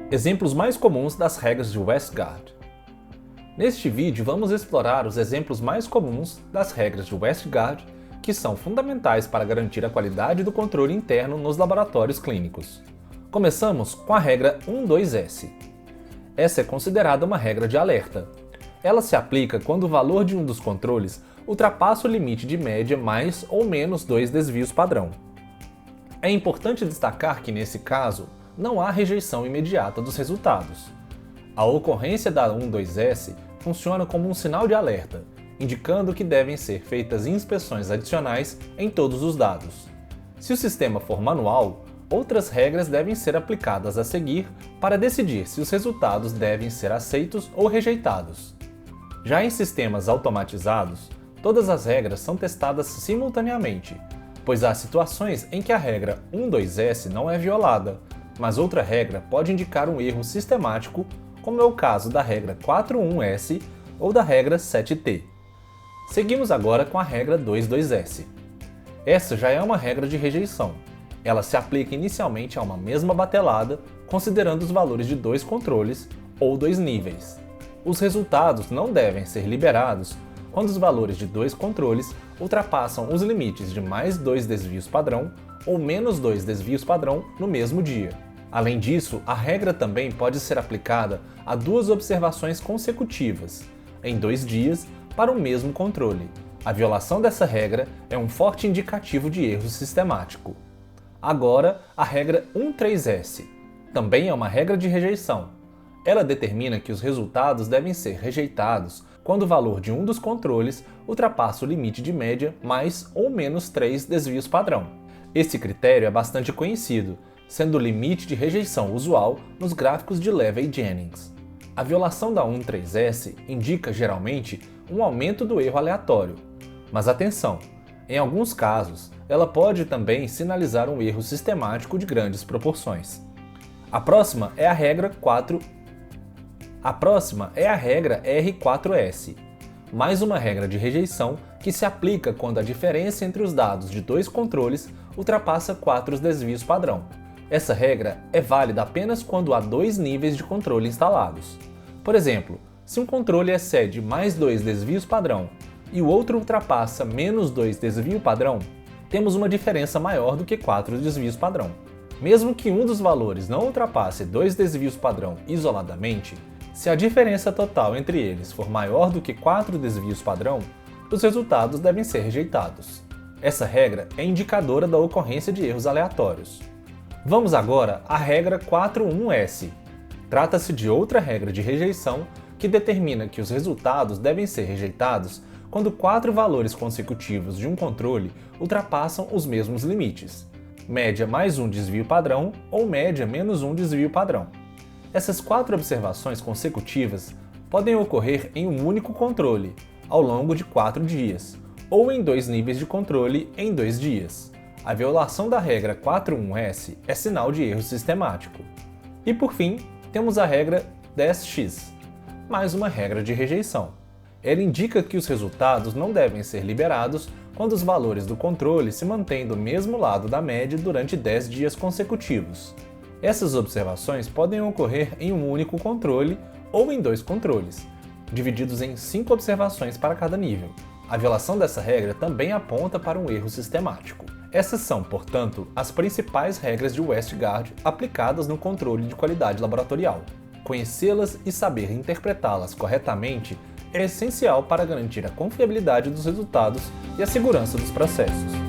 Exemplos mais comuns das regras de WestGuard. Neste vídeo vamos explorar os exemplos mais comuns das regras de WestGuard que são fundamentais para garantir a qualidade do controle interno nos laboratórios clínicos. Começamos com a regra 12S. Essa é considerada uma regra de alerta. Ela se aplica quando o valor de um dos controles ultrapassa o limite de média mais ou menos 2 desvios padrão. É importante destacar que, nesse caso, não há rejeição imediata dos resultados. A ocorrência da 12S funciona como um sinal de alerta, indicando que devem ser feitas inspeções adicionais em todos os dados. Se o sistema for manual, outras regras devem ser aplicadas a seguir para decidir se os resultados devem ser aceitos ou rejeitados. Já em sistemas automatizados, todas as regras são testadas simultaneamente, pois há situações em que a regra 12S não é violada, mas outra regra pode indicar um erro sistemático, como é o caso da regra 41S ou da regra 7T. Seguimos agora com a regra 22S. Essa já é uma regra de rejeição. Ela se aplica inicialmente a uma mesma batelada, considerando os valores de dois controles ou dois níveis. Os resultados não devem ser liberados quando os valores de dois controles ultrapassam os limites de mais 2 desvios padrão ou menos 2 desvios padrão no mesmo dia. Além disso, a regra também pode ser aplicada a 2 observações consecutivas, em 2 dias, para o mesmo controle. A violação dessa regra é um forte indicativo de erro sistemático. Agora, a regra 13S. Também é uma regra de rejeição. Ela determina que os resultados devem ser rejeitados quando o valor de um dos controles ultrapassa o limite de média mais ou menos 3 desvios padrão. Esse critério é bastante conhecido, sendo o limite de rejeição usual nos gráficos de Levy e Jennings. A violação da 13S indica geralmente um aumento do erro aleatório, mas atenção, em alguns casos ela pode também sinalizar um erro sistemático de grandes proporções. A próxima é a regra R4S, mais uma regra de rejeição que se aplica quando a diferença entre os dados de dois controles ultrapassa 4 desvios padrão. Essa regra é válida apenas quando há 2 níveis de controle instalados. Por exemplo, se um controle excede mais 2 desvios padrão e o outro ultrapassa menos 2 desvio padrão, temos uma diferença maior do que 4 desvios padrão. Mesmo que um dos valores não ultrapasse 2 desvios padrão isoladamente, se a diferença total entre eles for maior do que 4 desvios padrão, os resultados devem ser rejeitados. Essa regra é indicadora da ocorrência de erros aleatórios. Vamos agora à regra 41S. Trata-se de outra regra de rejeição que determina que os resultados devem ser rejeitados quando 4 valores consecutivos de um controle ultrapassam os mesmos limites, média mais 1 desvio padrão ou média menos 1 desvio padrão. Essas 4 observações consecutivas podem ocorrer em um único controle, ao longo de 4 dias, ou em 2 níveis de controle em 2 dias. A violação da regra 41S é sinal de erro sistemático. E por fim, temos a regra 10X, mais uma regra de rejeição. Ela indica que os resultados não devem ser liberados quando os valores do controle se mantêm do mesmo lado da média durante 10 dias consecutivos. Essas observações podem ocorrer em um único controle ou em 2 controles, divididos em 5 observações para cada nível. A violação dessa regra também aponta para um erro sistemático. Essas são, portanto, as principais regras de WestGuard aplicadas no controle de qualidade laboratorial. Conhecê-las e saber interpretá-las corretamente é essencial para garantir a confiabilidade dos resultados e a segurança dos processos.